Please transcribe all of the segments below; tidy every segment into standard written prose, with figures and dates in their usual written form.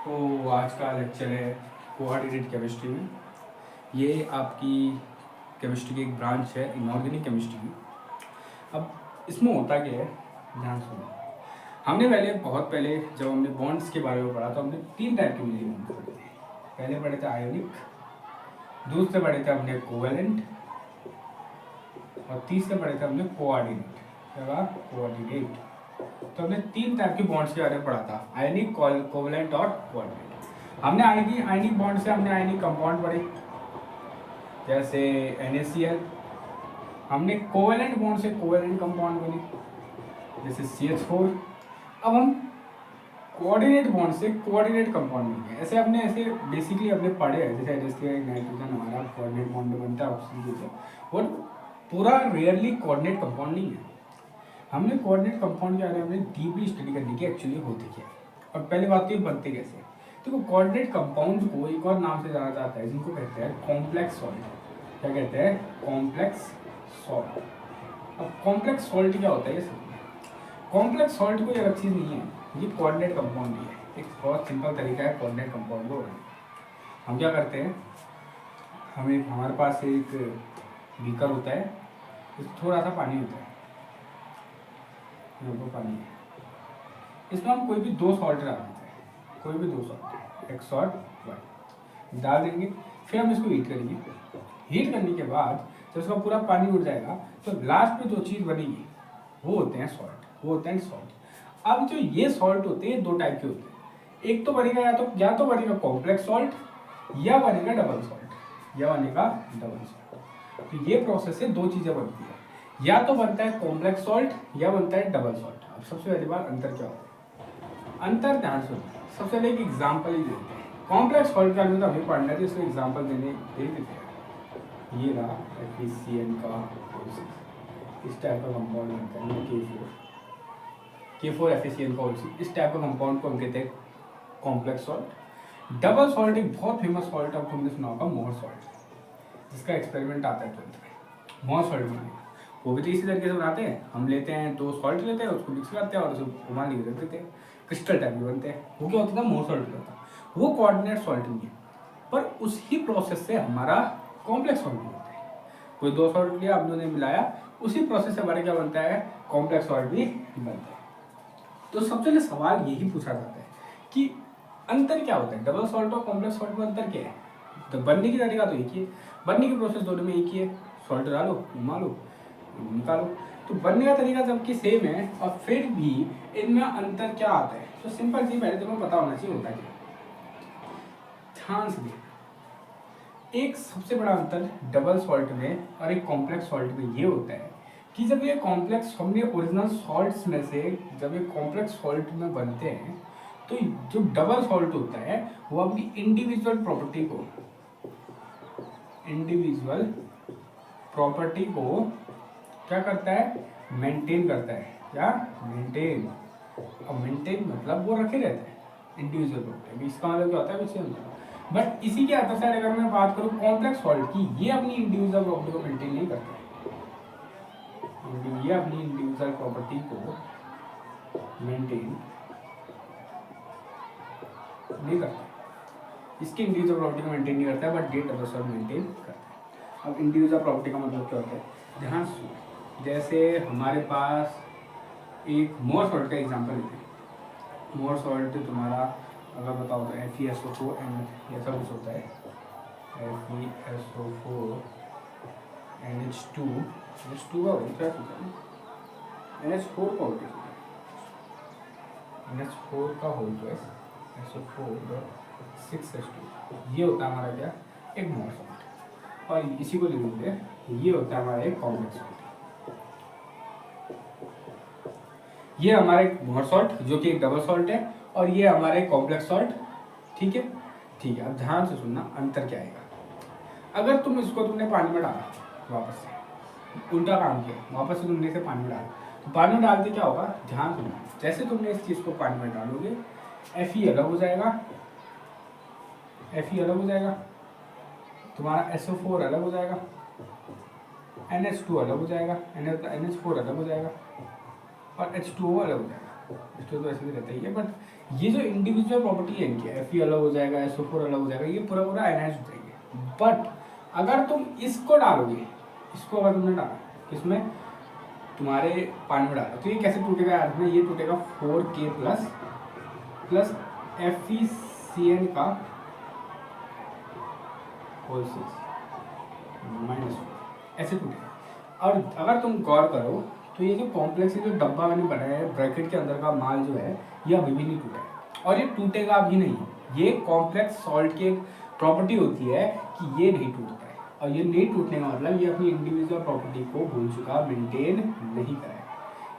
तो आज का लेक्चर है कोऑर्डिनेट केमिस्ट्री में। ये आपकी केमिस्ट्री की एक ब्रांच है, इनऑर्गेनिक केमिस्ट्री की। अब इसमें होता क्या है, ध्यान सुनो। हमने बहुत पहले जब हमने बॉन्ड्स के बारे में पढ़ा तो हमने 3 टाइप के मिली बॉन्ड्स पढ़े थे। पहले पढ़े थे आयोनिक, दूसरे पढ़े थे हमने कोवेलेंट और तीसरे पढ़े थे हमने कोऑर्डिनेट। कोऑर्डिनेट तो हमने 3 टाइप के बॉन्ड्स के बारे में पढ़ा था, आयनिक, कोवेलेंट और कोऑर्डिनेट। हमने आयनिक बॉन्ड से हमने आयनिक कंपाउंड पढ़े जैसे NaCl। हमने कोवेलेंट बॉन्ड से कोवेलेंट कंपाउंड बने जैसे CH4। अब हम कोऑर्डिनेट बॉन्ड से कोऑर्डिनेट कंपाउंड बन गए। ऐसे बेसिकली हमने पढ़े हैं, जैसे NH3 नाइट्रोजन हमारा कोऑर्डिनेट बॉन्ड बनता है ऑक्सीजन से, और पूरा रेयरली कोऑर्डिनेट कंपाउंड नहीं है। हमने कोऑर्डिनेट कंपाउंड के बारे में हमने डीपली स्टडी करने की एक्चुअली होती क्या है, और पहले बात तो ये बनते कैसे। देखो, कोऑर्डिनेट कंपाउंड को एक और नाम से जाना जाता है जिनको कहते हैं कॉम्प्लेक्स सॉल्ट। क्या कहते हैं? Complex salt. अब कॉम्प्लेक्स सॉल्ट क्या होता है ये समझिए। कॉम्प्लेक्स सॉल्ट कोई अलग चीज़ नहीं है, ये कोऑर्डिनेट कंपाउंड ही है। एक बहुत सिंपल तरीका है कोऑर्डिनेट कंपाउंड को बनाने। हम क्या करते हैं, हमारे पास एक बीकर होता है, इसमें थोड़ा सा पानी होता है, पानी है, इसमें हम कोई भी 2 सॉल्ट डाल देते हैं, कोई भी 2 सॉल्ट, एक्स और वाई डाल देंगे। फिर हम इसको हीट करेंगे। हीट करने के बाद जब इसका पूरा पानी उड़ जाएगा तो लास्ट में 2 चीज़ बनेगी, वो होते हैं सॉल्ट। अब जो ये सॉल्ट होते हैं 2 टाइप के होते हैं। एक तो बनेगा या तो बनेगा कॉम्प्लेक्स सॉल्ट या बनेगा डबल सॉल्ट। तो ये प्रोसेस से 2 चीज़ें बनती है, या तो बनता है कॉम्प्लेक्स सॉल्ट या बनता है डबल सॉल्ट। अब सबसे पहली बात, अंतर क्या होता है? अंतर ध्यान सुनो। सबसे पहले एक एग्जांपल ही देते हैं। कॉम्प्लेक्स सॉल्ट का तो अभी पढ़ना है, इसको एग्जांपल दे देते हैं। ये रहा FeCN का इस टाइप का कंपाउंड बनता है, K4 FeCN का इस टाइप का कंपाउंड को हम कहते हैं कॉम्प्लेक्स सॉल्ट। डबल सॉल्ट एक बहुत फेमस सॉल्ट अब तुमने सुना होगा, मोहर सॉल्ट, जिसका एक्सपेरिमेंट आता है 12th में। मोहर सॉल्ट बनाएंगे, वो भी तो इसी तरीके से बनाते हैं। हम लेते हैं 2 सॉल्ट लेते हैं, उसको मिक्स करते हैं और उसको घुमा के रख देते हैं, क्रिस्टल टाइप के बनते हैं। वो क्या होता था? मोहर सॉल्ट होता था। वो कोऑर्डिनेट सॉल्ट नहीं है, पर उसी प्रोसेस से हमारा कॉम्प्लेक्स सॉल्ट भी होता है। कोई 2 सॉल्ट लिया, हम दोनों ने मिलाया, उसी प्रोसेस से हमारे क्या बनता है? कॉम्प्लेक्स सॉल्ट भी बनता है। तो सबसे पहले सवाल यही पूछा जाता है कि अंतर क्या होता है? डबल सॉल्ट और कॉम्प्लेक्स सॉल्ट में अंतर क्या है? तो बनने की तरीका तो एक ही है, बनने की प्रोसेस दोनों में एक ही है। सॉल्ट डालो, घुमा लो, निकालो। तो बनने का तरीका सबकी सेम है, और फिर भी इनमें अंतर क्या आता है? तो सिंपल सी पहले तुम्हें पता होना चाहिए होता क्या। ध्यान से देखो, एक सबसे बड़ा अंतर डबल सॉल्ट में और एक कॉम्प्लेक्स सॉल्ट में ये होता है कि जब ये कॉम्प्लेक्स, हमने ओरिजिनल सॉल्ट्स में से जब ये कॉम्प्लेक्स सॉल्ट में बनते हैं, तो जो डबल सॉल्ट होता है वो अपनी इंडिविजुअल प्रॉपर्टी को क्या करता है? मेंटेन करता है। क्या? मेंटेन। और मेंटेन मतलब वो रखे रहते हैं इंडिविजुअल प्रॉपर्टी। इसका मतलब क्या होता है? वैसे बट इसी के अदर साइड अगर मैं बात करूँ कॉम्प्लेक्स सॉल्ट की, ये अपनी इंडिविजुअल प्रॉपर्टी को मेंटेन नहीं करता है। ये अपनी इंडिविजुअल प्रॉपर्टी को मेंटेन नहीं करता, इसकी इंडिविजुअल प्रॉपर्टी को मेंटेन नहीं करता है, बट ये डबल सॉल्ट मेंटेन करता है। अब इंडिविजुअल प्रॉपर्टी का मतलब क्या होता है? ध्यान सुनो। जैसे हमारे पास एक मोर सॉल्ट का एग्जांपल लेते हैं। मोर सॉल्ट तुम्हारा अगर बताओ तो FeSO4 ऐसा कुछ होता है, FeSO4 NH2 का होता है, NH4 का होता है, NH4 का होता है, SO4.6H2। ये होता है हमारा क्या? एक मोर सॉल्ट। और इसी को ले लेते हैं, ये होता है हमारा एक कॉम्प्लेक्स सॉल्ट। ये हमारा एक मोर सॉल्ट जो कि एक डबल सॉल्ट है, और ये हमारा एक कॉम्प्लेक्स सॉल्ट। ठीक है, ठीक है। अब ध्यान से सुनना, अंतर क्या आएगा। अगर तुमने पानी में डाला, वापस से उल्टा काम किया, वापस से तुमने इसे पानी में डाला, तो पानी में डालते क्या होगा? ध्यान सुनना। जैसे तुमने इस चीज़ को पानी में डालोगे, Fe अलग हो जाएगा, तुम्हारा SO4 अलग हो जाएगा, NH2 अलग हो जाएगा, NH4 अलग हो जाएगा, और H2O अलग हो जाएगा। H2O तो ऐसे भी रहता ही है, बट ये जो इंडिविजुअल प्रॉपर्टी है इनकी, Fe अलग हो जाएगा, SO4 अलग हो जाएगा, ये पूरा पूरा आयनाइज हो जाएंगे। बट अगर तुम इसको डालोगे, इसको अगर तुमने डाला किसमें, तुम्हारे पानी में डाला, तो ये कैसे टूटेगा यार, में ये टूटेगा 4K प्लस FeCN का होल 6 माइनस, ऐसे टूटेगा। और अगर तुम गौर करो तो ये जो कॉम्प्लेक्स जो डब्बा मैंने बनाया है ब्रैकेट के अंदर का माल जो है, ये अभी भी नहीं टूटा है और ये टूटेगा भी नहीं। ये कॉम्प्लेक्स सॉल्ट की एक प्रॉपर्टी होती है कि ये नहीं टूटता है, और ये नहीं टूटने का मतलब ये अपनी इंडिविजुअल प्रॉपर्टी को भूल चुका, मेंटेन नहीं करा है।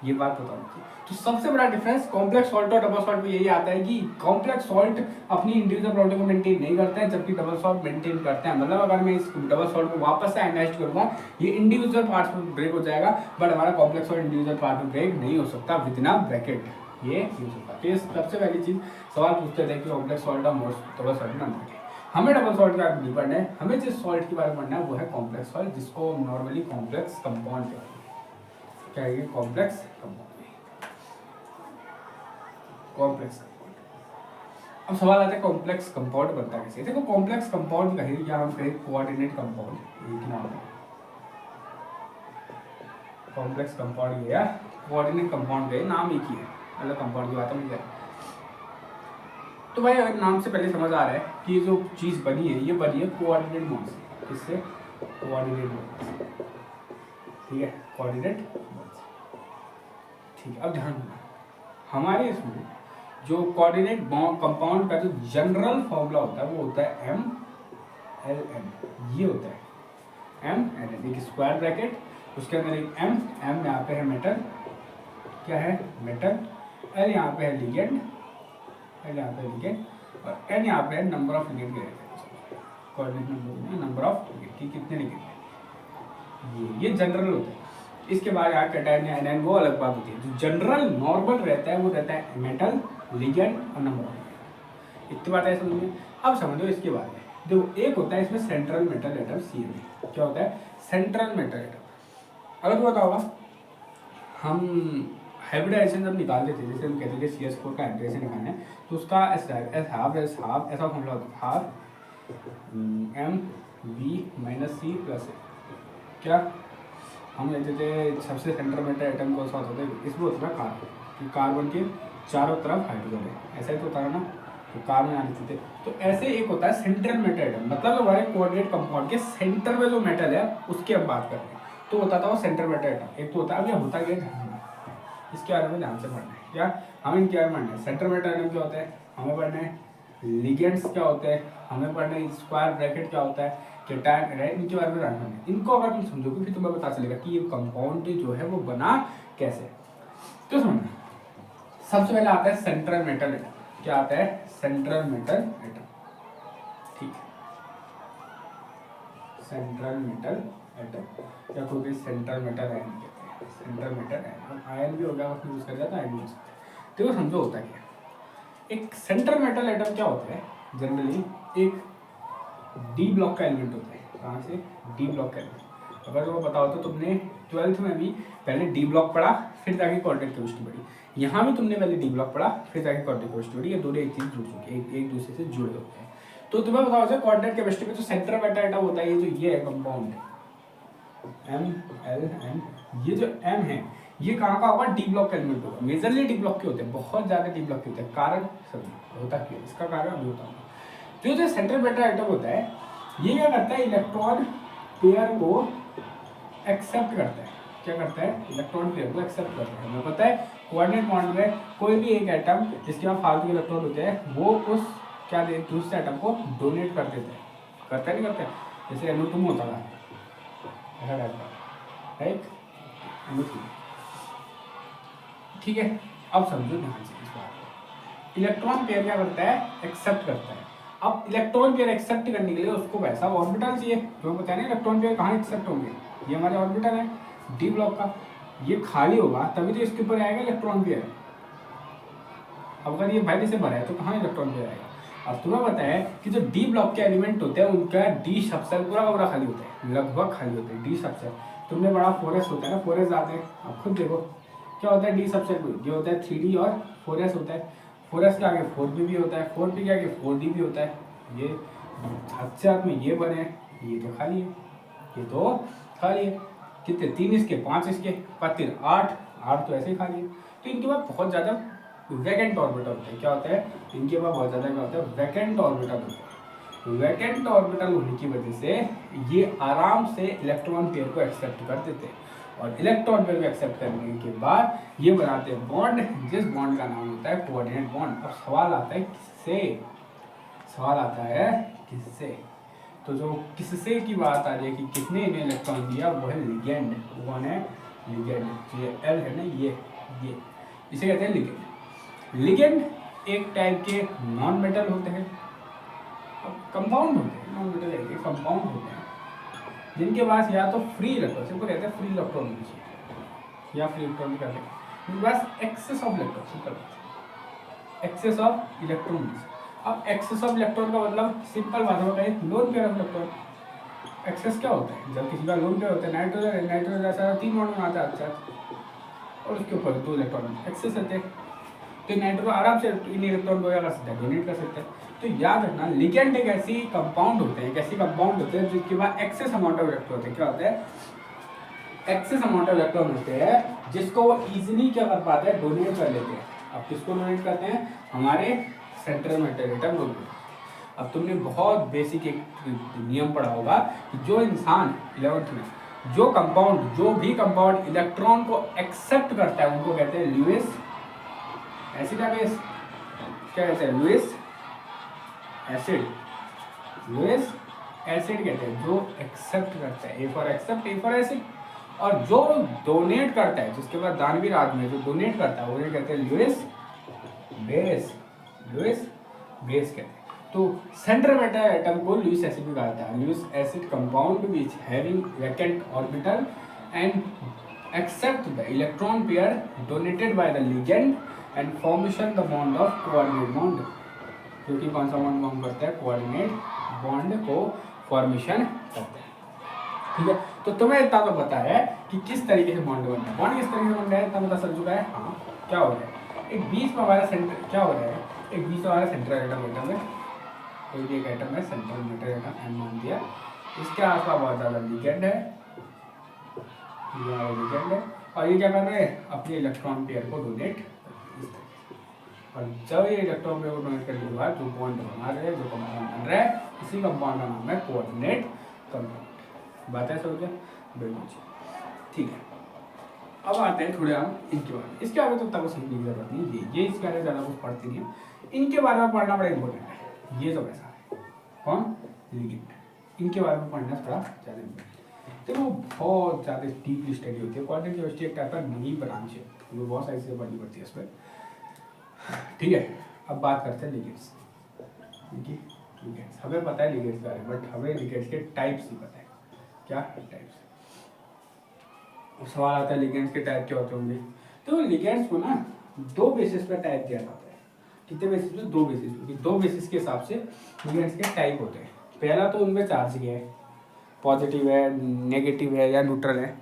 ये बात बताऊँ तो सबसे बड़ा डिफरेंस कॉम्प्लेक्स सॉल्ट और डबल सॉल्ट में यही आता है कि कॉम्प्लेक्स सॉल्ट अपनी इंडिविजुअल प्रॉपर्टी को मेंटेन नहीं करते हैं, जबकि डबल सॉल्ट मेंटेन करते हैं। मतलब अगर मैं इस डबल सॉल्ट को वापस से आयनाइज करूंगा, ये इंडिविजुअल पार्ट्स में ब्रेक हो जाएगा, बट हमारा कॉम्प्लेक्स सॉल्ट इंडिविजुअल पार्ट में ब्रेक नहीं हो सकता विदिन ब्रैकेट, ये नहीं हो सकता। तो ये सबसे पहली चीज सवाल पूछते थे कि कॉम्प्लेक्स सॉल्ट और डबल सॉल्ट में अंतर है। हमें डबल सॉल्ट के बारे में नहीं पढ़ना है, हमें जिस सॉल्ट के बारे में पढ़ना है वो है कॉम्प्लेक्स सॉल्ट, जिसको नॉर्मली कॉम्प्लेक्स कंपाउंड कहते हैं। क्या है ये कॉम्प्लेक्स कंपाउंड, कॉम्प्लेक्स कंपाउंड। अब सवाल आता है कॉम्प्लेक्स कंपाउंड बनता है कैसे। देखो कॉम्प्लेक्स कंपाउंड कहें या हम कहें कोऑर्डिनेट कंपाउंड, एक नाम है कॉम्प्लेक्स कंपाउंड या कोऑर्डिनेट कंपाउंड के नाम एक ही है, अलग कंपाउंड की बात है। तो भाई अगर नाम से पहले समझ आ रहा है कि ये जो चीज़ बनी है ये बनी है कोऑर्डिनेट बॉन्ड से। किससे? कोऑर्डिनेट बॉन्ड से, ठीक है, कोऑर्डिनेट बॉन्ड से। ठीक है, अब ध्यान देना हमारे इसमें जो कोऑर्डिनेट कंपाउंड का जो जनरल फॉर्मूला होता है वो होता है MLN। ये होता है MLN, एक स्क्वायर ब्रैकेट, उसके अंदर एक M यहाँ पे है मेटल, क्या है मेटल, L यहाँ पे है लिगेंड, L यहाँ पे लिगेंड, और N यहाँ पे है नंबर ऑफ लिगेंड के कोऑर्डिनेट नंबर ऑफ लिगेंड की कितने लिगेंड, ये जनरल होता है। इसके बाद यहाँ कैटायन या एनायन वो अलग बात होती है। जो जनरल नॉर्मल रहता है वो रहता है मेटल, लिगेंड और नंबर ऑफ लिगेंड। इतनी बात है समझ में। अब समझो इसके बारे में, देखो एक होता है इसमें सेंट्रल मेटल एटम CN। क्या होता है सेंट्रल मेटल एटम? अगर तो बताओगा हम हाइब्रिडाइजेशन जब निकालते थे, जैसे हम कहते थे CH4 का हाइब्रिडाइजेशन निकालना है तो उसका हाफ ऐसा फॉर्मूला होता है, हाफ MV-C प्लस क्या हम लेते थे सबसे सेंटर मेटल एटम को होता है, इसमें होता है कार्बन, कि कार्बन के चारों तरफ हाइड्रोजन है, ऐसा ही तो होता है ना, तो कार्बन यहाँ लिखते थे। तो ऐसे एक होता है सेंट्रल मेटल एटम, मतलब हमारे कोऑर्डिनेट कंपाउंड के सेंटर में जो मेटल है उसकी हम बात करते हैं, तो होता था वो सेंट्रल मेटल एटम। एक तो होता है, अब ये होता क्या है इसके बारे में ध्यान से पढ़ना है। क्या हमें इनके बारे में पढ़ना है, सेंट्रल मेटल एटम क्या होता है हमें पढ़ना है, लिगेंड्स क्या होते हैं हमें पढ़ना है, स्क्वायर ब्रैकेट क्या होता है, कैटायन है, इनके बारे में जानना है। इनको अगर तुम समझोगे फिर तुम्हें पता चलेगा कि ये कंपाउंड जो है वो बना कैसे। तो समझना सबसे पहले आता है सेंट्रल मेटल एटम। क्या आता है सेंट्रल मेटल एटम, ठीक, सेंट्रल मेटल एटम या कोई सेंट्रल मेटल आयन कहते हैं, सेंट्रल मेटल आयन, आयन भी होगा उसमें यूज कर जाता है, आयन भी हो सकता है। देखो समझो होता क्या एक सेंट्रल मेटल एटम क्या होता है, जनरली एक डी ब्लॉक का एलिमेंट होता है। कहाँ से? डी ब्लॉक का एलिमेंट। अगर तुम्हें पता हो तो तुमने 12th में भी पहले डी ब्लॉक पढ़ा फिर जाके क्वाड्रेटिक केमिस्ट्री पढ़ी, यहाँ भी तुमने पहले डी ब्लॉक पढ़ा फिर जाके क्वाड्रेटिक केमिस्ट्री पढ़ी, ये दोनों एक चीज जुड़ चुके हैं, एक दूसरे से जुड़े होते हैं। तो तुम्हें पता होगा क्वाड्रेटिक केमिस्ट्री में जो सेंट्रल मेटल एटम होता है, ये जो ये है कंपाउंड MLN, ये जो M है ये कहाँ का होगा, डी ब्लॉक का एलिमेंट होगा। मेजरली डी ब्लॉक के होते हैं, बहुत ज्यादा डी ब्लॉक के होते हैं। कारण सब होता क्यों, इसका कारण अभी बताऊंगा। तो जो सेंट्रल मेटल एटम होता है ये क्या करता है, इलेक्ट्रॉन पेयर को एक्सेप्ट करता है। क्या करता है, इलेक्ट्रॉन पेयर को एक्सेप्ट करता है। हमें पता है कोऑर्डिनेट बॉन्ड में कोई भी एक एटम जिसके पास फालतू के इलेक्ट्रॉन होते हैं वो उस क्या दे दूसरे एटम को डोनेट कर देते हैं, करता नहीं करता है, जैसे NO2 होता है ऐसा टाइप का, राइट, NO3, ठीक है। अब समझो ध्यान से इस बात को, इलेक्ट्रॉन पेयर क्या करता है, एक्सेप्ट करता है। अब इलेक्ट्रॉन पेयर एक्सेप्ट करने के लिए उसको वैसा ऑर्बिटल चाहिए, जो पता नहीं इलेक्ट्रॉन पेयर कहाँ एक्सेप्ट होंगे, ये हमारे ऑर्बिटल है डी ब्लॉक का, ये खाली होगा तभी तो इसके ऊपर आएगा इलेक्ट्रॉन पेयर। अब अगर ये पहले से भरा है तो कहाँ इलेक्ट्रॉन पेयर आएगा। अब तुम्हें पता है कि जो डी ब्लॉक के एलिमेंट होते हैं उनका डी सबसेल पूरा पूरा खाली होता है, लगभग खाली होता है डी सबसेल। तुमने बड़ा फोरस होता है ना, फोरस आते हैं, अब खुद देखो क्या होता है डी सबसेल, ये होता है 3D और 4s होता है। 4s के आगे 4p भी होता है, 4p के आगे 4d भी होता है। ये हाथ में ये बने, ये तो खाली है, ये तो खाली है। कितने, 3 इसके 5 इसके, 5 8, 8 तो ऐसे ही खाली है। तो इनके पास बहुत ज़्यादा वैकेंट ऑर्बिटल होते हैं। क्या होता है इनके पास, बहुत ज़्यादा क्या होता है, वैकेंट ऑर्बिटल होते हैं। वैकेंट ऑर्बिटल होने की वजह से ये आराम से इलेक्ट्रॉन पेयर को एक्सेप्ट कर देते हैं, और इलेक्ट्रॉन पेयर को एक्सेप्ट करने के बाद ये बनाते हैं बॉन्ड, जिस बॉन्ड का नाम होता है कोऑर्डिनेट बॉन्ड। अब सवाल आता है किससे, सवाल आता है किससे। तो जो किससे की बात आ रही है कि किसने इन्हें इलेक्ट्रॉन दिया, वो है लिगेंड। कौन है, लिगेंड। ये एल है ना, ये इसे कहते हैं लिगेंड। लिगेंड एक टाइप के नॉन मेटल होते हैं, कंपाउंड होते हैं, नॉन मेटल है, कंपाउंड होते हैं, जिनके पास या तो फ्री इलेक्ट्रॉन, सिंपल कहते हैं फ्री इलेक्ट्रॉन होनी चाहिए, या फ्री इलेक्ट्रॉन कहते हैं, जिनके पास excess of electron, simple excess of electron. अब एक्सेस ऑफ इलेक्ट्रॉन का मतलब सिंपल भाषा में कहें, lone pair of electron. Excess क्या होता है, जब किसी का लोन पेयर होता है, नाइट्रोजन, नाइट्रोजन ऐसा 3 बॉन्ड बनाता है अच्छा, और उसके ऊपर 2 इलेक्ट्रॉन एक्सेस होते हैं, तो नाइट्रोजन आराम से इन इलेक्ट्रॉन को क्या कर सकता है, डोनेट कर सकता है। तो याद रखना, लिगेंड एक ऐसी कंपाउंड होते हैं, ऐसी कंपाउंड होते हैं जिसके पास एक्सेस अमाउंट ऑफ इलेक्ट्रॉन होते हैं। क्या होता है, एक्सेस अमाउंट ऑफ इलेक्ट्रॉन होते हैं, जिसको वो इजीली क्या कर पाते हैं, डोनेट कर लेते हैं। अब किसको डोनेट करते हैं, हमारे सेंट्रल मेटल एटम को। अब तुमने बहुत बेसिक एक नियम पढ़ा होगा कि जो इंसान 11th में जो भी कंपाउंड इलेक्ट्रॉन को एक्सेप्ट करता है उनको कहते हैं लुईस एसिड या बेस। क्या कहते हैं, लुईस एसिड, लुईस एसिड कहते हैं जो एक्सेप्ट करता है, A for accept, A for acid. और जो डोनेट करता है, जिसके बाद दानवीर आदमी जो डोनेट करता है, उन्हें कहते हैं लुईस बेस, लुईस बेस कहते हैं। तो सेंट्रल मेटल एटम को लुईस एसिड भी कहा जाता है। Lewis acid compound which having vacant orbital and accept the electron pair donated by the ligand and formation the bond of coordinate bond, जो कि कौन सा बॉन्ड फॉर्म करता है, कोऑर्डिनेट बॉन्ड को फॉर्मेशन करता है। ठीक है, तो तुम्हें इतना तो पता है कि किस तरीके से बॉन्ड बनता है। बॉन्ड किस तरीके से बनता है इतना पता चल चुका है। हाँ, क्या हो रहा है, एक बीच में हमारा सेंटर, क्या हो रहा है, एक बीच में हमारा सेंट्रल एटम है, कोई भी एक एटम है, सेंट्रल मेटल एटम एम मान दिया, इसके आसपास बहुत ज़्यादा लिगेंड है, लिगेंड है, और ये क्या कर रहे हैं, अपने इलेक्ट्रॉन पेयर को डोनेट। और जब ये इलेक्ट्रॉन पेयर को डोनेट करने के बाद जो बॉन्ड बना रहे हैं, जो कंपाउंड बन रहा है, इसी कंपाउंड का नाम है कोऑर्डिनेट कंपाउंड। बात है समझ गए, बिल्कुल ठीक है। अब आते हैं थोड़े हम इनके बारे में, इसके बारे में तो तब समझने की जरूरत नहीं, ये इसके बारे में ज़्यादा कुछ पढ़ती नहीं है, इनके बारे में पढ़ना बड़ा इंपॉर्टेंट है। ये तो वैसा है, कौन, लिगेंड, इनके बारे में पढ़ना थोड़ा ज़्यादा इंपॉर्टेंट। तो वो बहुत ज़्यादा डीपली स्टडी होती है, क्वांटम केमिस्ट्री एक टाइप का नई ब्रांच है, वो बहुत सारी चीज़ें पढ़नी पड़ती है इसमें। ठीक है, अब बात करते हैं लिगेंड्स। लिगेंड्स हमें पता है लिगेंड्स के बारे में, बट हमें लिगेंड्स के टाइप्स नहीं पता है। क्या टाइप्स, सवाल आता है लिगेंड्स के टाइप क्या होते होंगे। तो लिगेंड्स को ना 2 बेसिस पर टाइप किया जाता है। कितने बेसिस पे, 2 बेसिस पे। 2 बेसिस के हिसाब से लिगेंड्स के टाइप होते हैं। पहला तो उनमें चार्ज क्या है, पॉजिटिव है, नेगेटिव है या न्यूट्रल है।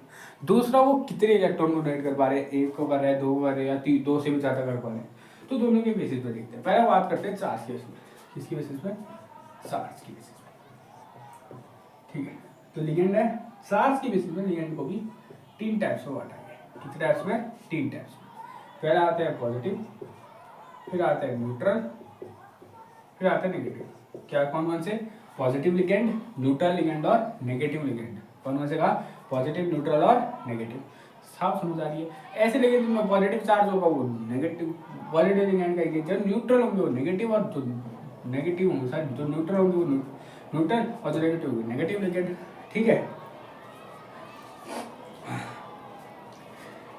दूसरा वो कितने इलेक्ट्रॉन को डोनेट कर पा रहे हैं, 1 को कर रहे हैं, 2 को कर रहे हैं या 2 से भी ज़्यादा कर पा रहे हैं। तो दोनों के बेसिस पे देखते हैं। पहले बात करते हैं चार्ज के बेसिस पे। किसकी बेसिस पे, चार्ज की बेसिस पे। ठीक है, तो लिगेंड है, चार्ज की बेसिस पे लिगेंड को भी 3 टाइप्स में बांटा गया। कितने टाइप्स में, 3 टाइप्स में। पहला आता है पॉजिटिव, फिर आता है न्यूट्रल, फिर आता है नेगेटिव। क्या कौन से, पॉजिटिव लिगेंड, न्यूट्रल लिगेंड और नेगेटिव लिगेंड। कौन से कहा, पॉजिटिव, न्यूट्रल और नेगेटिव। साफ समझ आ रही है। ऐसे लिगेंड जिनमें पॉजिटिव चार्ज होगा वो नेगेटिव, पॉजिटिव लिगेंड का जो न्यूट्रल होंगे वो नेगेटिव, और जो नेगेटिव होंगे सर, जो न्यूट्रल होंगे वो न्यूट्रल, और जो नेगेटिव होंगे नेगेटिव लिगेंड। ठीक है,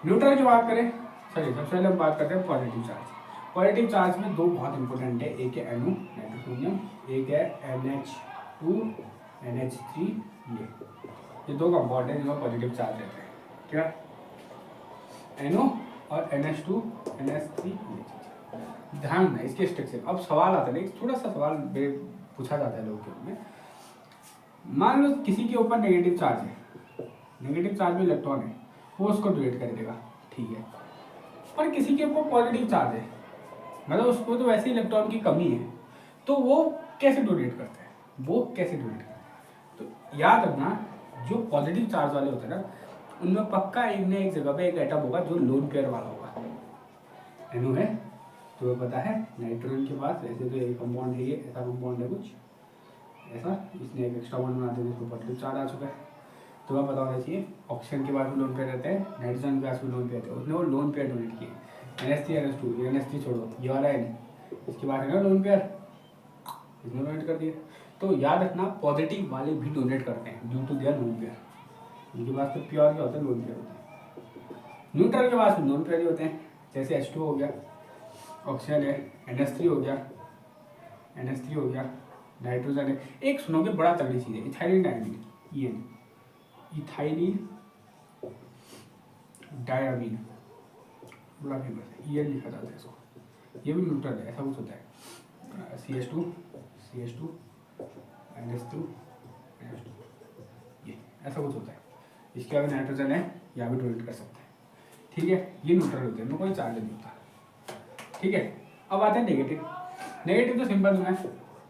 न्यूट्रल की बात करें, चलिए सबसे पहले हम बात करते हैं पॉजिटिव चार्ज। पॉजिटिव चार्ज में 2 बहुत इंपॉर्टेंट है, एक है NO नाइट्रोसोनियम, एक है NH2 NH3। ये 2 कंपाउंड है जिनमें पॉजिटिव चार्ज रहते हैं। क्या, NO और NH2 NH3। ध्यान रखना इसके स्ट्रक्चर। अब सवाल आता है, थोड़ा सा सवाल पूछा जाता है लोगों के में। मान लो किसी के ऊपर नेगेटिव चार्ज है, नेगेटिव चार्ज में इलेक्ट्रॉन है, वो उसको डोनेट कर देगा, ठीक है। और किसी के ऊपर पॉजिटिव चार्ज है, मतलब उसको तो वैसे इलेक्ट्रॉन की कमी है, तो वो कैसे डोनेट करते हैं, वो कैसे डोनेट करते हैं। तो याद रखना, जो पॉजिटिव चार्ज वाले होते हैं ना, उनमें पक्का एक न एक जगह पे एक एटम होगा जो लोन पेयर वाला होगा। एनो है, तो पता है नाइट्रोजन के पास ऐसे तो एक कंपाउंड है, ये ऐसा कंपाउंड है कुछ ऐसा, इसने एक एक्स्ट्रा बॉन्ड बना दिया जिसको पॉजिटिव चार्ज आ चुका है। तो वह पता होना चाहिए ऑक्सीजन के पास भी लोन पेयर रहते हैं, नाइट्रोजन के पास भी लोन पेयर रहते हैं, उसने वो लोन पेयर डोनेट किए। NH3 NH2, NH3 छोड़ो, ये वाला है नहीं, इसके बाद है ना लोन पेयर, इसने डोनेट कर दिया। तो याद रखना पॉजिटिव वाले भी डोनेट करते हैं due to their lone pair. इनके पास तो प्योर क्या होता है, लोन पेयर होता है। न्यूट्रल के पास भी लोन पेयर ही होते हैं, जैसे H2 हो गया, ऑक्सीजन है, NH3 हो गया, NH3 हो गया, नाइट्रोजन है। एक सुनोगे बड़ा तगड़ी चीज़ है, इथाइलिन डायमीन, ये इथाइलिन डायमीन बड़ा फेमस है, ये लिखा जाता है इसको, ये भी न्यूट्रल है, ऐसा कुछ होता है। CH2 NH2 ये ऐसा कुछ होता है। इसके अलावा नाइट्रोजन है, यहाँ भी डोनेट कर सकते हैं, ठीक है। ये न्यूट्रल होते हैं, इनमें कोई चार्ज नहीं होता, ठीक है। अब आते हैं नेगेटिव। नेगेटिव तो सिंपल है,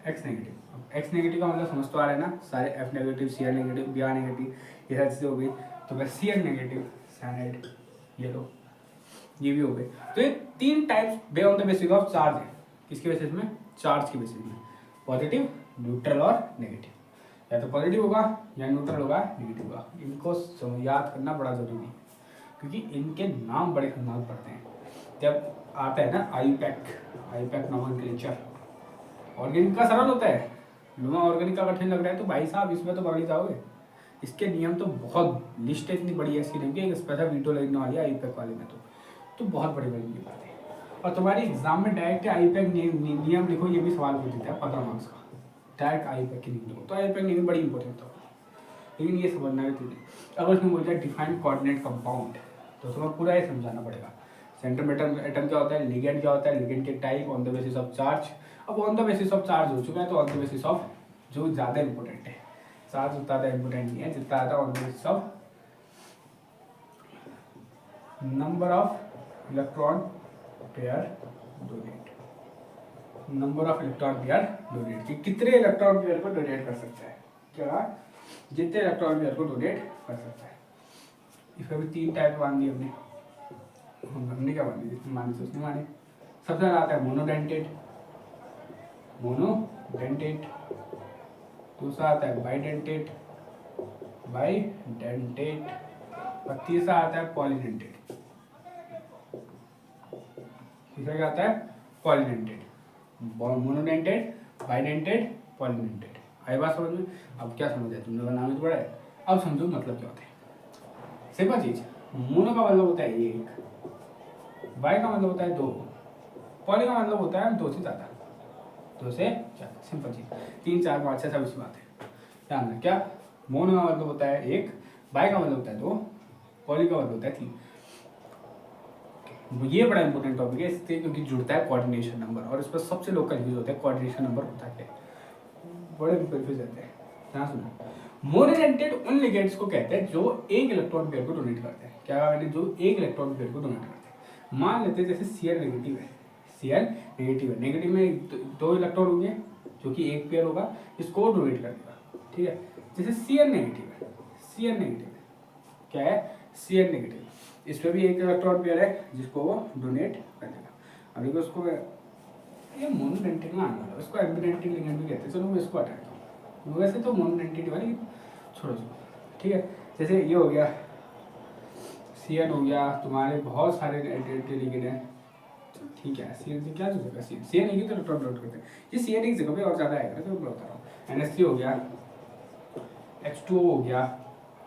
एक्स नेगेटिव। एक्स नेगेटिव का मतलब समझ तो आ रहा है ना, सारे F negative, Cl negative, Br negative, ये सारी चीज़ें हो गई। तो बस Cl नेगेटिव, साइनाइड, ये लो, ये भी हो गए। तो ये 3 टाइप्स बे on the basis of charge है, किसके बेसिस में, चार्ज के बेसिस में, पॉजिटिव, न्यूट्रल और नेगेटिव। या तो पॉजिटिव होगा या न्यूट्रल होगा, नेगेटिव होगा। इनको याद करना बड़ा जरूरी है, क्योंकि इनके नाम बड़े खतरनाक पड़ते हैं। जब आता है ना आईपैक नोमेनक्लेचर, ऑर्गेनिक का सरल होता है, लुमा ऑर्गेनिक का कठिन लग रहा है तो भाई साहब इसमें तो पकड़ जाओगे। इसके नियम तो बहुत, लिस्ट इतनी बड़ी है इसकी नियम की, एक स्पेशल वीडियो लगने वाली है आईपैक वाले में, तो बहुत बड़ी बड़ी नियम आते हैं। और तुम्हारी एग्जाम में डायरेक्ट आईपैक नियम लिखो, ये भी सवाल पूछ देता है 15 मार्क्स का, डायरेक्ट आईपैक की नियम लिखो, तो आईपैक नियम बड़ी इंपॉर्टेंट होता है। लेकिन ये समझना है तुझे, अगर उसमें बोल जाए डिफाइंड कोऑर्डिनेट कंपाउंड, तो तुम्हें पूरा ये समझाना पड़ेगा। सेंट्रल एटम क्या होता है, लिगेंड क्या होता है, लिगेंड के type, on the basis of charge. अब on the basis of charge हो चुका है, तो ऑन द बेसिस ऑफ जो ज़्यादा इंपॉर्टेंट है, चार्ज उतना ज़्यादा इंपॉर्टेंट नहीं है जितना ज़्यादा on the basis of number of electron pair donate, number of electron pair donate, कि कितने इलेक्ट्रॉन पेयर को डोनेट कर सकता है, क्या जितने इलेक्ट्रॉन पेयर को डोनेट कर सकता है। इसका भी 3 टाइप मान दी हमने क्या मानी, जिसने मानी से उसने मानी। सबसे ज़्यादा आता है मोनोडेंटेट, दूसरा आता है बाइडेंटेट, और तीसरा आता है पॉलीडेंटेट। तीसरा क्या आता है, पॉलीडेंटेट, मोनोडेंटेट, बाइडेंटेट, पॉलीडेंटेट। आई बात समझ में। अब क्या समझ है तुमने, नाम तो बड़ा है, अब समझो मतलब क्या होता है। सिंपल चीज, मोनो का मतलब होता है एक, बाई का मतलब होता है 2, पॉली का मतलब होता है 2 से ज़्यादा, 2 से ज़्यादा। सिंपल चीज, 3 4 5 6 सब इसी बात है। ध्यान रखना, क्या मोनो का मतलब होता है 1, बाई का मतलब होता है 2, पॉली का मतलब होता है 3। ये बड़ा इंपॉर्टेंट टॉपिक है इससे, क्योंकि जुड़ता है कोऑर्डिनेशन नंबर, और इस पर सबसे लोग कंफ्यूज होते हैं कोऑर्डिनेशन नंबर होता है क्या, बड़े कंफ्यूज रहते हैं। ध्यान सुनो, मोनोडेंटेट उन लिगेंड्स को कहते हैं जो एक इलेक्ट्रॉन पेयर को डोनेट करते हैं। क्या मैंने, जो एक इलेक्ट्रॉन पेयर को डोनेट करते हैं। मान लेते हैं जैसे Cl नेगेटिव है, नेगेटिव में 2 इलेक्ट्रॉन होंगे जो कि एक पेयर होगा, इसको डोनेट कर देगा, ठीक है। जैसे Cl नेगेटिव है, क्या है, Cl नेगेटिव, इस पर भी एक इलेक्ट्रॉन पेयर है जिसको वो डोनेट कर देगा। अभी उसको ये मोनोडेंटेट में आने वाला, इसको एम्बिडेंटेट लिगेंड भी कहते हैं। चलो मैं इसको हटाता हूँ, वैसे तो मोनोडेंटेट वाली छोड़ो, ठीक है। जैसे ये हो गया Cn हो गया, तुम्हारे बहुत सारे लिगेंड हैं, ठीक है। Cn से क्या हो जाएगा, Cn एक ही तो इलेक्ट्रॉन डोनेट करते हैं, ये Cn एक जगह पे और ज़्यादा आएगा, तो मैं बता रहा हूँ। NH3 हो गया, H2O हो गया,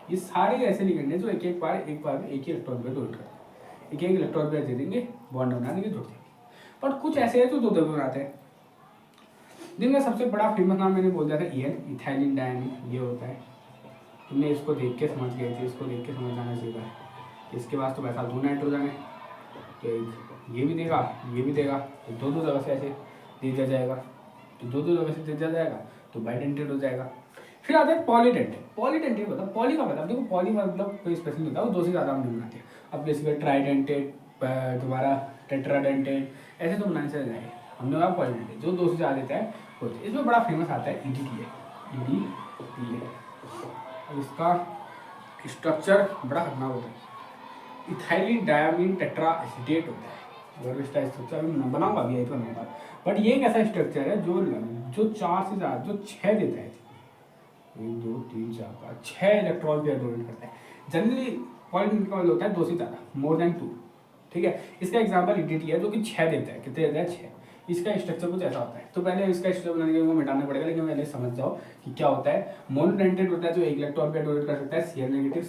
ये सारे ऐसे लिगेंड हैं जो एक बार में एक ही इलेक्ट्रॉन पेयर डोनेट करते हैं, एक इलेक्ट्रॉन पेयर दे देंगे, बॉन्ड बना देंगे, जोड़ देंगे। पर कुछ ऐसे हैं जो 2 बनाते हैं, जिनका सबसे बड़ा फेमस नाम मैंने बोल दिया था इथाइलिन डायमीन, ये होता है। तुमने इसको देख के समझ गए थे, इसको देख के समझ जाना चाहिए। इसके पास तो वैसा 2 नाइट्रोजन है, तो ये भी देगा, ये भी देगा, तो 2 जगह से ऐसे दे दिया जाएगा, तो 2 जगह से दे दिया जाएगा, तो बाइडेंटेट हो जाएगा। फिर आता है पॉलीडेंटेट मतलब पॉली का मतलब, देखो पॉली मतलब कोई स्पेशल नहीं होता, वो 2 से ज़्यादा हम नहीं बनाते। अब जैसे ट्राइडेंटेट, तुम्हारा टेट्राडेंटेट, ऐसे तो बनाने चले जाएंगे। हमने कहा क्वालिटेटिव जो 2 से ज़्यादा देता है वो। इसमें बड़ा फेमस आता है EDTA। अब इसका स्ट्रक्चर बड़ा खतरनाक होता है। इथाइलिन डायमीन टेट्रा एसीटेट होता है। और इसका स्ट्रक्चर मैं बनाऊंगा अभी यही बनाऊंगा। बट ये एक ऐसा स्ट्रक्चर है जो 4 से ज़्यादा जो 6 देता है। 1 2 3 4 5 6 इलेक्ट्रॉन पेयर डोनेट करता है। जनरली पॉइंट का होता है 2 से ज़्यादा, मोर देन 2। ठीक है, इसका एग्जाम्पल EDTA है जो कि 6 देता है। कितने देता है? 6। इसका स्ट्रक्चर कुछ ऐसा होता है। तो पहले इसका स्ट्रक्चर बनाने के लिए मिटाना पड़ेगा, लेकिन पहले समझ जाओ कि क्या होता है। मोनोडेंटेट होता है जो 1 इलेक्ट्रॉन पेयर डोनेट कर सकता है, Cl नेगेटिव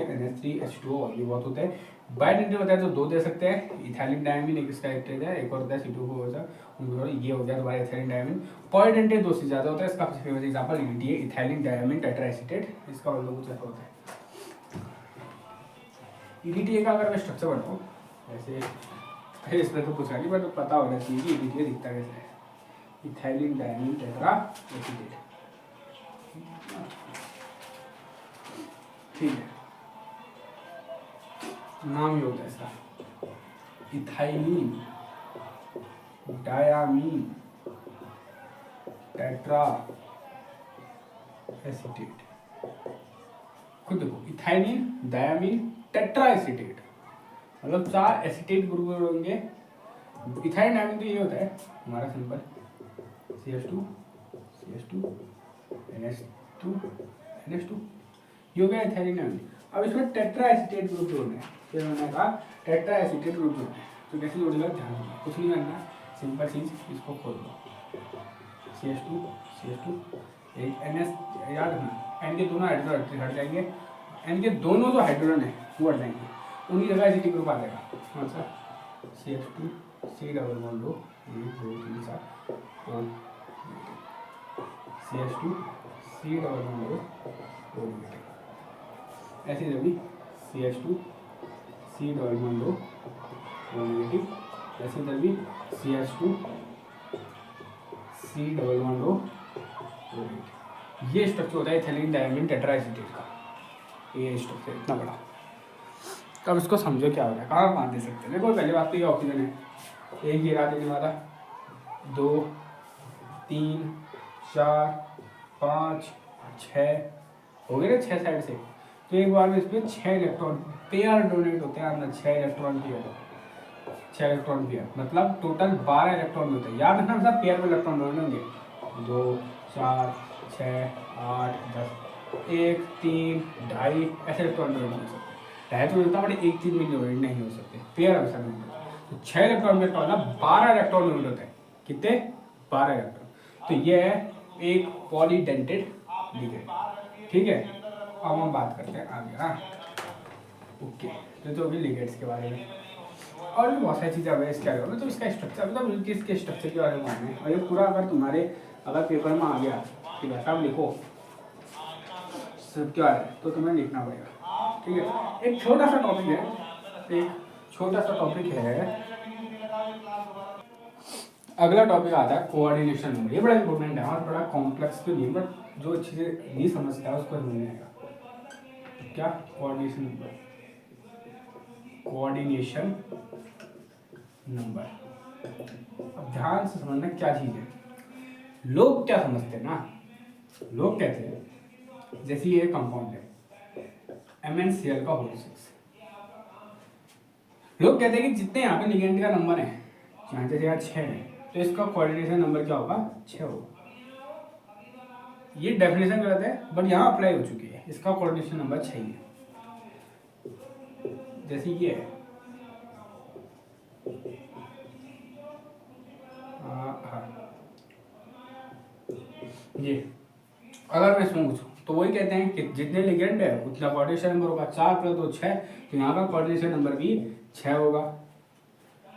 NH3H2O और ये बहुत होते हैं। बायडेंटेट होता है जो 2 दे सकते हैं, इथाइलिन डायमीन एक इसका एक है, एक और होता है C2O होता है, ये हो गया दोबारा इथाइलिन डायमीन। पॉलीडेंटेट 2 से ज़्यादा होता है। इसका famous example EDTA ethylene diamine tetraacetate. इसका मतलब कुछ ऐसा होता है। EDTA का अगर मैं स्ट्रक्चर बनाऊँ ऐसे, फिर इसमें तो कुछ नहीं, बट पता होना चाहिए कि EDTA दिखता कैसे है। इथाइलिन डायमीन टेट्राएसीटेट, ठीक है, नाम ही होता है इसका इथाइलिन डायमीन टेट्रा एसीटेट। खुद देखो, इथाइलिन डायमीन टेट्रा एसीटेट मतलब 4 एसीटेट ग्रुप होंगे। इथाइलिन डायमीन तो ये होता है हमारा सिंपल CH2 NH2 ये हो गया इथाइलिन डायमीन। अब इसमें टेट्रा एसीटेट ग्रुप जोड़ना है। फिर मैंने कहा टेट्रा एसीटेट ग्रुप जोड़ना है, तो कैसे जोड़ेगा ध्यान रखना, कुछ नहीं करना, सिंपल चीज, इसको खोल दो। CH2 एक NS याद रखना, N के दोनों हाइड्रोजन हट जाएंगे, N के दोनों जो हाइड्रोजन है वो हट जाएंगे, उनकी जगह एसीटी ग्रुप आ जाएगा। कौन सा? CH2 C डबल बॉन्ड लो, 1 2 3 4 और CH2 C डबल बॉन्ड लो और नेगेटिव। ऐसे जब CH2 C डबल बॉन्ड लो और नेगेटिव, ऐसे जब CH2 C डबल बॉन्ड लो और नेगेटिव। ये स्ट्रक्चर होता है इथाइलिन डायमीन टेट्राएसीटेट का। ये स्ट्रक्चर इतना बड़ा। तो अब इसको समझो क्या हो रहा है, कहाँ कहाँ दे सकते हैं। देखो पहले बात तो ये ऑक्सीजन है, एक ये रहा देने वाला, 2 3 4 5 6 हो गए ना, 6 साइड से। तो एक बार में इसमें 6 इलेक्ट्रॉन पेयर डोनेट होते हैं अंदर, 6 इलेक्ट्रॉन पेयर मतलब टोटल 12 इलेक्ट्रॉन होते हैं। याद रखना सब पेयर में इलेक्ट्रॉन डोनेट होंगे, 2 4 6 8 10 1 3 2.5 ऐसे इलेक्ट्रॉन डोनेट हो सकते हैं। ढाई तो मिलता है बट 1 3 में डोनेट नहीं हो सकते, पेयर हमेशा डोनेट होता है। तो 6 इलेक्ट्रॉन में मतलब 12 इलेक्ट्रॉन डोनेट होते हैं। कितने? 12 इलेक्ट्रॉन। तो ये है एक पॉलीडेंटेड लिगेंड। ठीक है, अब हम बात करते हैं आगे। हाँ ओके, तो अभी लिगेंड्स के बारे में और भी बहुत सारी चीज़ें अब इसके बारे में, तो इसका स्ट्रक्चर मतलब इसके स्ट्रक्चर के बारे में मानना है। और ये पूरा अगर तुम्हारे पेपर में आ गया कि भाई साहब लिखो सब क्या है, तो तुम्हें लिखना पड़ेगा। ठीक है, एक छोटा सा टॉपिक है, अगला टॉपिक आता है कोऑर्डिनेशन नंबर। ये बड़ा इंपॉर्टेंट है और बड़ा कॉम्प्लेक्स तो नहीं, बट जो अच्छे से नहीं समझता है उसको समझ में आएगा। क्या? Coordination number. अब ध्यान से समझना क्या चीज है। लोग क्या समझते हैं ना, लोग कहते हैं जैसे ये कंपाउंड है MnCl का होल 6, लोग कहते हैं कि जितने यहाँ पे लिगेंड का नंबर है, यहाँ जैसे यहाँ 6 है, तो इसका कोऑर्डिनेशन नंबर क्या होगा? 6 होगा। ये डेफिनेशन गलत है बट यहाँ अप्लाई हो चुकी है। इसका कोऑर्डिनेशन नंबर 6 है। जैसे ये है ये, अगर मैं इसमें पूछूं तो वही कहते हैं कि जितने लिगेंड है उतना कोऑर्डिनेशन नंबर होगा। 4 + 2 6, तो यहाँ का कोऑर्डिनेशन नंबर भी 6 होगा।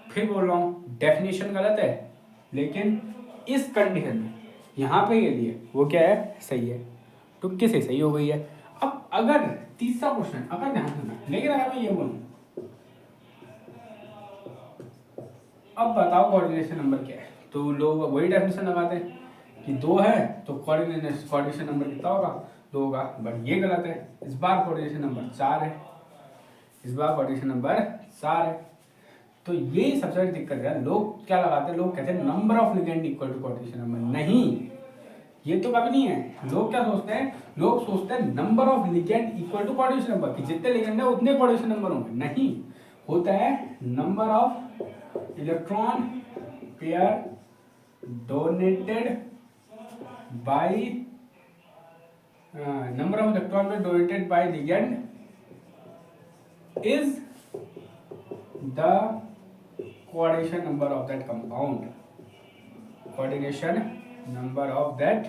फिर बोल रहा हूँ डेफिनेशन गलत है, लेकिन इस कंडीशन में यहाँ पे ये दिए वो क्या है? सही है, तुक्के से सही हो गई है। अब अगर तीसरा क्वेश्चन, अगर ध्यान देना, लेकिन अगर मैं ये बोलूँ अब बताओ कोऑर्डिनेशन नंबर क्या है, तो लोग वही डेफिनेशन लगाते हैं कि 2 है तो कोऑर्डिनेशन नंबर कितना होगा? 2 होगा। बट ये गलत है, इस बार कोऑर्डिनेशन नंबर 4 है, इस बार कोऑर्डिनेशन नंबर 4 है। तो ये सबसे बड़ी दिक्कत है। लोग क्या लगाते हैं, लोग कहते हैं number of ligand equal to coordination number. नहीं, ये तो कभी नहीं है। लोग क्या सोचते हैं, लोग सोचते हैं number of ligand equal to coordination number, कि जितने लिगेंड है उतने कोऑर्डिनेशन नंबर होंगे। नहीं, होता है number of electron pair donated bye number of electron pair donated by ligand is the coordination number of that compound. Coordination number of that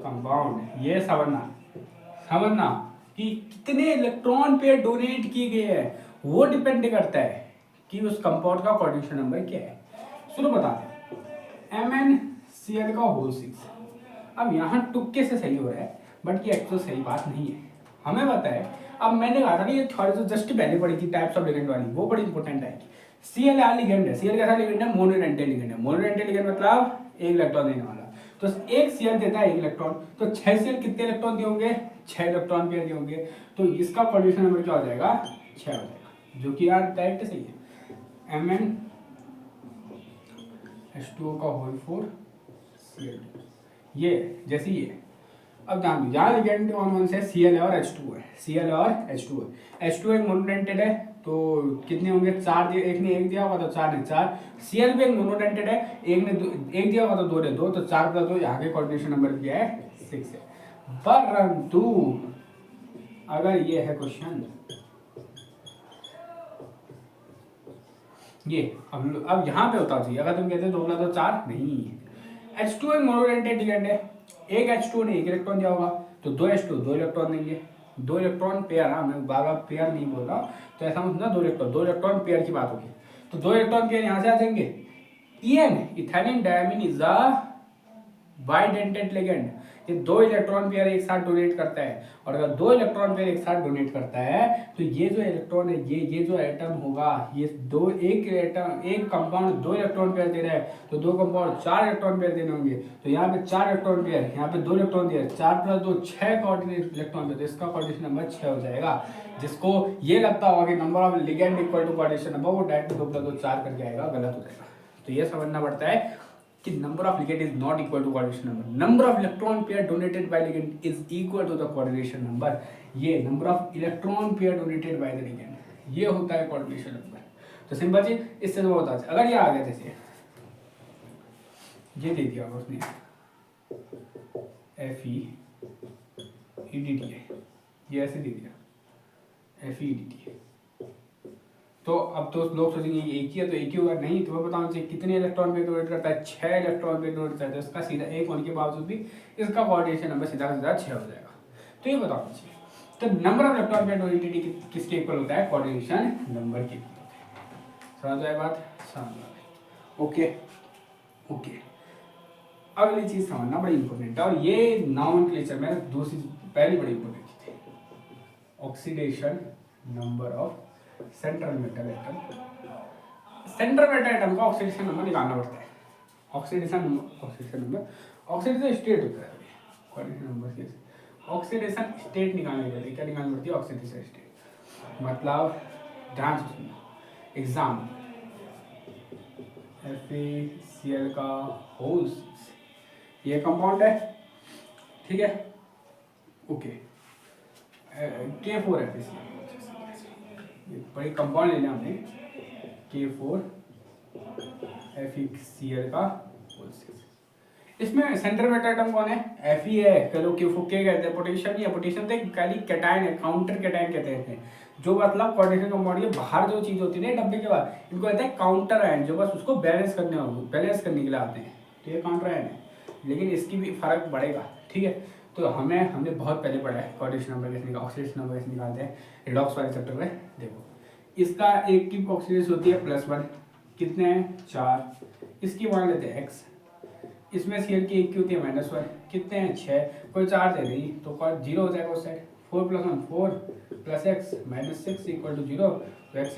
compound. ये समझना कि कितने इलेक्ट्रॉन पेयर डोनेट किए गए हैं वो डिपेंड करता है कि उस कंपाउंड का कोऑर्डिनेशन नंबर क्या है। सुनो बताते हैं, MnCl का होल 6। अब यहाँ तुक्के से सही हो रहा है, बट ये एक्चुअल सही बात नहीं है। हमें पता है, अब मैंने कहा था ना ये थोड़ी तो जस्ट पहले पढ़ी थी टाइप्स ऑफ लिगेंड वाली, वो बड़ी इंपॉर्टेंट है। Cl लिगेंड है, Cl कैसा लिगेंड है, मोनोडेंटेड लिगेंड है। मोनोडेंटेड लिगेंड मतलब एक इलेक्ट्रॉन देने वाला। तो एक Cl देता है एक इलेक्ट्रॉन, तो 6 Cl कितने इलेक्ट्रॉन दिए होंगे, 6 इलेक्ट्रॉन पेयर दिए होंगे। तो इसका कोऑर्डिनेशन नंबर क्या हो जाएगा, 6 हो जाएगा, जो कि यार डायरेक्ट सही है। MnH2O का होल 4 Cl, ये जैसे ही है। अब ध्यान दो, यहाँ लिगेंड कौन से Cl और H2 है, Cl और H2 है। H2 एक मोनोडेंटेड है, तो कितने होंगे, 4 दिए, एक ने 1 दिया होगा तो 4 ने 4। Cl भी एक मोनोडेंटेड है, एक ने 1 दिया होगा तो 2 ने 2, तो 4 + 2, यहाँ के कोऑर्डिनेशन नंबर क्या है, 6 है। परंतु अगर ये है क्वेश्चन, ये अब यहाँ पे होता चाहिए, अगर तुम कहते 2 + 2 4, नहीं। H2 एक मोनोडेंटेड लिगेंड है, एक H2 ने 1 इलेक्ट्रॉन दिया होगा, तो 2 H2 2 इलेक्ट्रॉन देंगे। 2 इलेक्ट्रॉन पेयर, हाँ मैं बार पेयर नहीं बोल रहा, तो ऐसा मतलब 2 इलेक्ट्रॉन पेयर की बात होगी। तो 2 इलेक्ट्रॉन पेयर यहाँ से आ जाएंगे। Ethylene diamine is a bidentate ligand. ये 2 इलेक्ट्रॉन पेयर एक साथ डोनेट करता है, और अगर 2 इलेक्ट्रॉन पेयर एक साथ डोनेट करता है तो ये जो इलेक्ट्रॉन है, ये जो एटम होगा, ये एक कंपाउंड 2 इलेक्ट्रॉन पेयर दे रहा है, तो 2 कंपाउंड 4 इलेक्ट्रॉन पेयर देने होंगे। तो यहाँ पे 4 इलेक्ट्रॉन पेयर, यहाँ पे 2 इलेक्ट्रॉन दिया, 4 + 2 6 कोऑर्डिनेट इलेक्ट्रॉन पेयर, तो इसका कोऑर्डिनेशन नंबर 6 हो जाएगा। जिसको ये लगता होगा कि number of ligand equal to coordination number, वो डायरेक्ट 2 + 2 4 करके आएगा, गलत हो जाएगा। तो ये समझना पड़ता है कि number of ligand is not equal to coordination number, number of electron pair donated by ligand is equal to the coordination number. ये number of electron pair donated by the ligand, ये होता है कोऑर्डिनेशन नंबर। तो simple चीज, इससे तो होता है। अगर ये आ गया जैसे ये दे दिया उसने FeEDT है, ये ऐसे दे दिया FeEDT है, तो अब तो लोग सोचेंगे ये एक ही है तो एक ही होगा। नहीं, तुम्हें बताना चाहिए कितने इलेक्ट्रॉन पे डोनेट करता है, 6 इलेक्ट्रॉन पे डोनेट करता है। इसका सीधा एक होने के बावजूद भी इसका कोऑर्डिनेशन नंबर सीधा का सीधा 6 हो जाएगा। तो ये बताना चाहिए। तो नंबर ऑफ इलेक्ट्रॉन पे डोनेटेड किसके इक्वल होता है, कोऑर्डिनेशन नंबर के इक्वल होता है। समझ आए बात, समझ। ओके, अगली चीज समझना बड़ी इंपॉर्टेंट है, और ये नॉमेनक्लेचर में दूसरी पहली बड़ी इंपॉर्टेंट चीज है, oxidation number of central metal atom. Central metal atom का ऑक्सीडेशन नंबर निकालना पड़ता है। ऑक्सीडेशन स्टेट होता है, कोऑर्डिनेशन नंबर के ऑक्सीडेशन स्टेट निकालने के लिए क्या निकालनी पड़ती है, ऑक्सीडेशन स्टेट। मतलब ध्यान से सुनना, एग्जाम FeCl का होल 6, ये कंपाउंड है, ठीक है, ओके। K4FeCl, बड़ी कंपाउंड लेना हमने, K4FeCl का होल 6। इसमें सेंट्रल मेटल एटम कौन है, Fe है। चलो K4 के कहते हैं, पोटेशियम नहीं है, पोटेशियम तो खाली कैटायन है, काउंटर कैटायन कहते हैं, जो मतलब कोऑर्डिनेशन कंपाउंड के बाहर जो चीज होती है ना डब्बे के बाहर, इनको कहते हैं काउंटर आयन, जो बस उसको बैलेंस करने के लिए आते हैं। तो ये काउंटर आयन है, लेकिन इसकी भी फर्क बढ़ेगा, ठीक है। तो हमने बहुत पहले पढ़ा है कोऑर्डिनेशन नंबर कैसे निकालते, ऑक्सीडेशन नंबर कैसे निकालते हैं, रिडॉक्स वाले चैप्टर में। देखो, इसका एक की ऑक्सीडेशन होती है +1, कितने हैं 4, इसकी मान लेते हैं x, इसमें Cl की एक की होती है -1, कितने हैं 6, कोई 4 दे नहीं तो 0 हो जाएगा उस साइड। 4 + 1 4 + x -6 = 0, तो x =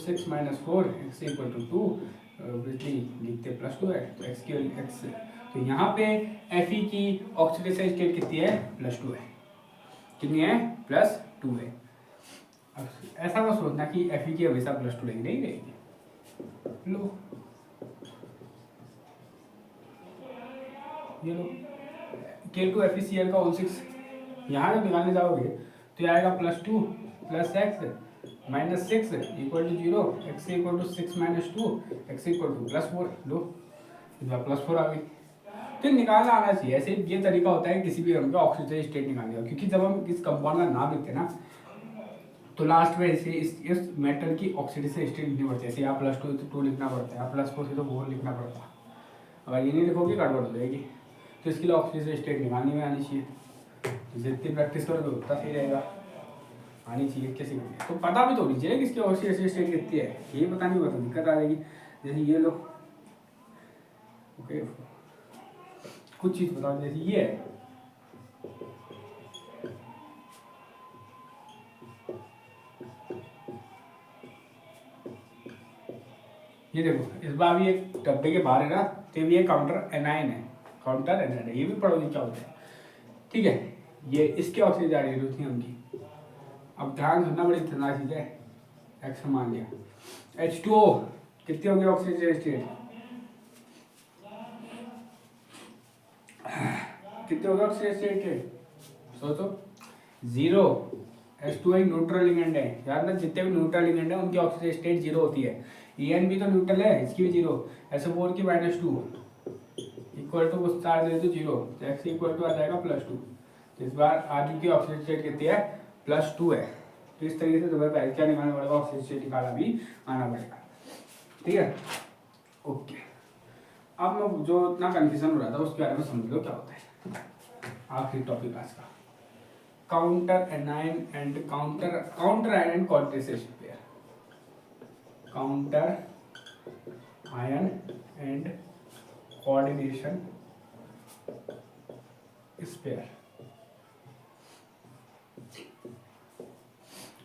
6 - 4, x = 2, ऑब्वियसली लिखते +2 है, तो x की x, तो यहाँ पे Fe की ऑक्सीडेशन स्टेट कितनी है, +2 है। कितनी है, +2 है। अब ऐसा मत सोचना कि Fe की हमेशा +2 रहेगी, नहीं रहेगी। लो ये लो K2FeCl का होल 6, यहाँ जब निकालने जाओगे तो ये आएगा +2 + x - 6 = 0, x = 6 - 2, x = +4। लो इसमें +4 आ गई। तो निकालना आना चाहिए। ऐसे ये तरीका होता है किसी भी का ऑक्सीजन स्टेट निकालने का, क्योंकि जब हम इस कंपाउंड का नाम लिखते हैं ना तो लास्ट में इसे इस मेटल की ऑक्सीडेशन स्टेट लिखनी पड़ती है। जैसे यहाँ +2 तो 2 लिखना पड़ता है, यहाँ +4 तो 4 लिखना पड़ता है। अगर ये नहीं लिखोगे गड़बड़ हो जाएगी। तो इसके लिए ऑक्सीजन स्टेट निकालनी में आनी चाहिए। जितनी प्रैक्टिस करोगे उतना सही रहेगा। आनी चाहिए कैसे करनी है तो पता भी तो होनी चाहिए कि इसकी ऑक्सीजन स्टेट कितनी है। ये पता नहीं हुआ तो दिक्कत आ जाएगी। जैसे ये लो ओके, कुछ चीज़ बताओ। जैसे ये है, ये देखो इस बार भी एक डब्बे के बाहर है ना, तो ये काउंटर एनाइन है, काउंटर एनाइन है। ये भी पढ़ोगे क्या होता है, ठीक है। ये इसके ऑक्सीजन जा रही है उनकी। अब ध्यान सुनना, बड़ी खतरनाक चीज़ है। एक्स मान लिया H2O कितनी होगी ऑक्सीजन स्टेट, कितने होगा ऑक्सीजन स्टेट, सोचो 0। H2O एक न्यूट्रल लिगेंड है, याद ना, जितने भी न्यूट्रल लिगेंड है उनकी ऑक्सीजन स्टेट 0 होती है। EN भी तो न्यूट्रल है, इसकी भी 0। SO4 की -2 इक्वल टू कुछ चार्ज है तो 0, तो x इक्वल टू आ जाएगा +2। तो इस बार आज की ऑक्सीजन स्टेट कितनी है, +2 है। तो इस तरीके से तुम्हें पहले क्या निकालना पड़ेगा, ऑक्सीजन स्टेट निकालना भी आना पड़ेगा, ठीक है। ओके, अब मैं जो इतना कंफ्यूजन हो रहा था उसके बारे में समझ लो क्या होता है। आखिरी टॉपिक आज का, counter A9 and counter ion coordination pair. Counter ion and coordination sphere.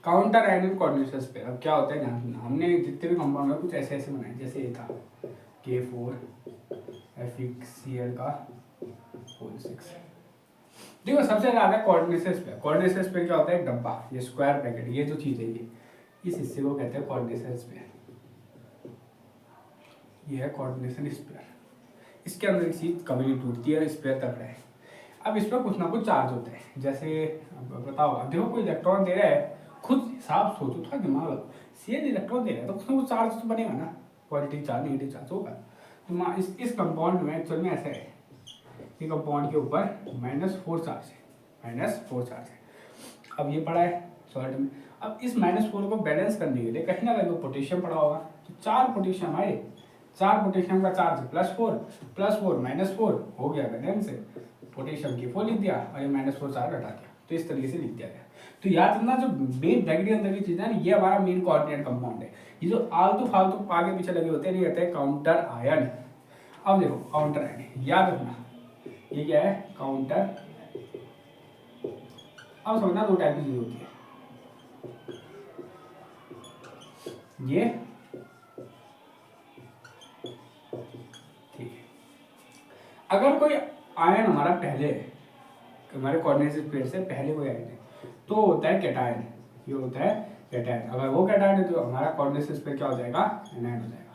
Counter ion and coordination sphere अब क्या होता है ध्यान सुनना। हमने जितने भी कंपाउंड है कुछ ऐसे ऐसे बनाए, जैसे ये था K4FeCl का होल 6। देखो सबसे ज्यादा कोऑर्डिनेशन स्पेयर। कोऑर्डिनेशन स्पेयर क्या होता है, डब्बा, ये स्क्वायर पैकेट, ये जो चीज है ये, इस हिस्से को कहते हैं कोऑर्डिनेशन स्पेयर। ये है कोऑर्डिनेशन स्पेयर। इसके अंदर एक चीज कभी नहीं टूटती है, स्पेयर तक रहे। अब इस पर कुछ ना कुछ चार्ज होता है। जैसे बताओ, देखो कोई इलेक्ट्रॉन दे रहा है, खुद हिसाब सोचो, थोड़ा दिमाग लगाओ। सेम इलेक्ट्रॉन दे रहा है तो कुछ ना कुछ चार्ज तो बनेगा ना, पॉजिटिव चार्ज नेगेटिव चार्ज होगा। तो इस कंपाउंड में एक्चुअल में ऐसा है, ये कंपाउंड के ऊपर -4 चार्ज है, -4 चार्ज है। अब ये पड़ा है सॉल्ट में। अब इस -4 को बैलेंस करने के लिए कहीं ना कहीं पोटेशियम पड़ा होगा, तो 4 पोटेशियम आए, 4 पोटेशियम का चार्ज +4 +4 -4 हो गया बैलेंस। पोटेशियम की 4 लिख दिया और ये -4 चार्ज हटा दिया। तो इस तरीके से लिख दिया गया। तो याद रखना, जो मेन ब्रैकेट के अंदर की चीज है ना, ये हमारा मेन कोऑर्डिनेट कंपाउंड है। ये जो आलतू फालतू आगे पीछे लगे होते हैं ये कहते हैं काउंटर आयन। अब देखो काउंटर आयन याद रखना, ये क्या है, काउंटर। अब समझना दो टाइप की चीज होती है, ये ठीक है। अगर कोई आयन हमारा पहले है, हमारे कोऑर्डिनेशन पेयर से पहले कोई आयन है, तो होता है कैटायन, ये होता है कैटायन। अगर वो कैटायन है तो हमारा कोऑर्डिनेशन पेयर क्या हो जाएगा, एनायन हो जाएगा,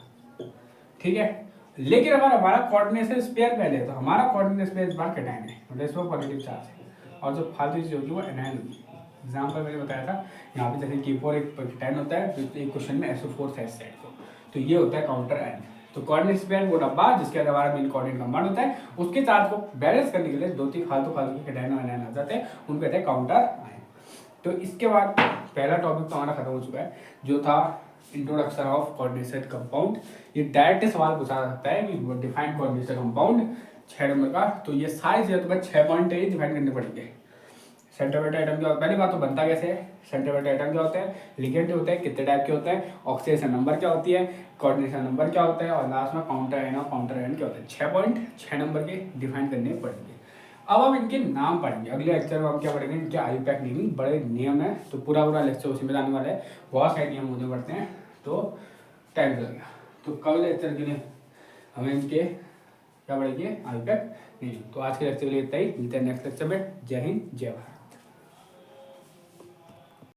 ठीक है। लेकिन अगर हमारा कोऑर्डिनेशन स्पेयर पहले है तो हमारा कोऑर्डिनेशन स्पेयर इस बार कैटायन है, मतलब इसमें पॉजिटिव चार्ज है, और जो फालतू चीज होगी वो एनायन होगी। एग्जाम्पल मैंने बताया था यहाँ पे, जैसे K4 एक कैटायन होता है, तो एक क्वेश्चन में SO4 था इस साइड को, तो ये होता है काउंटर आयन। तो कोऑर्डिनेट स्पेयर वो डब्बा जिसके अंदर हमारा मेन कोऑर्डिनेट कंपाउंड होता है, उसके चार्ज को बैलेंस करने के लिए दो तीन फालतू के कैटायन आयन आ जाते हैं, उनको कहते हैं काउंटर आयन। तो इसके बाद पहला टॉपिक तो हमारा खत्म हो चुका है, जो था इंट्रोडक्शन ऑफ कोऑर्डिनेटेड कंपाउंड। ये डायरेक्ट सवाल पूछा जा सकता है कि डिफाइन कोऑर्डिनेटेड कंपाउंड 6 नंबर का। तो ये सारी चीजें तुम्हें 6 पॉइंट ही डिफाइन करने पड़ेंगे। सेंट्रोमेटर आइटम क्या होता है, पहली बात तो बनता कैसे है, सेंट्रोमेटर आइटम क्या होता है, लिगेंड होता है, कितने टाइप के होते हैं, ऑक्सीडेशन नंबर क्या होती है, कोऑर्डिनेशन नंबर क्या होता है, और लास्ट में काउंटर आयन और काउंटर आयन क्या होता है। 6 पॉइंट 6 नंबर के डिफाइन करने पड़ेंगे। अब हम इनके नाम पढ़ेंगे, अगले लेक्चर में हम क्या पढ़ेंगे, इनके IUPAC नेमिंग, बड़े नियम है, तो पूरा लेक्चर उसी में जाने वाला है। बहुत सारे नियम होने पड़ते हैं तो टाइम लगेगा। तो कल लेक्चर के लिए हमें इनके क्या पढ़ेंगे, IUPAC नेमिंग। तो आज के लेक्चर के लिए इतना ही, मिलते हैं नेक्स्ट लेक्चर में। जय हिंद जय भारत।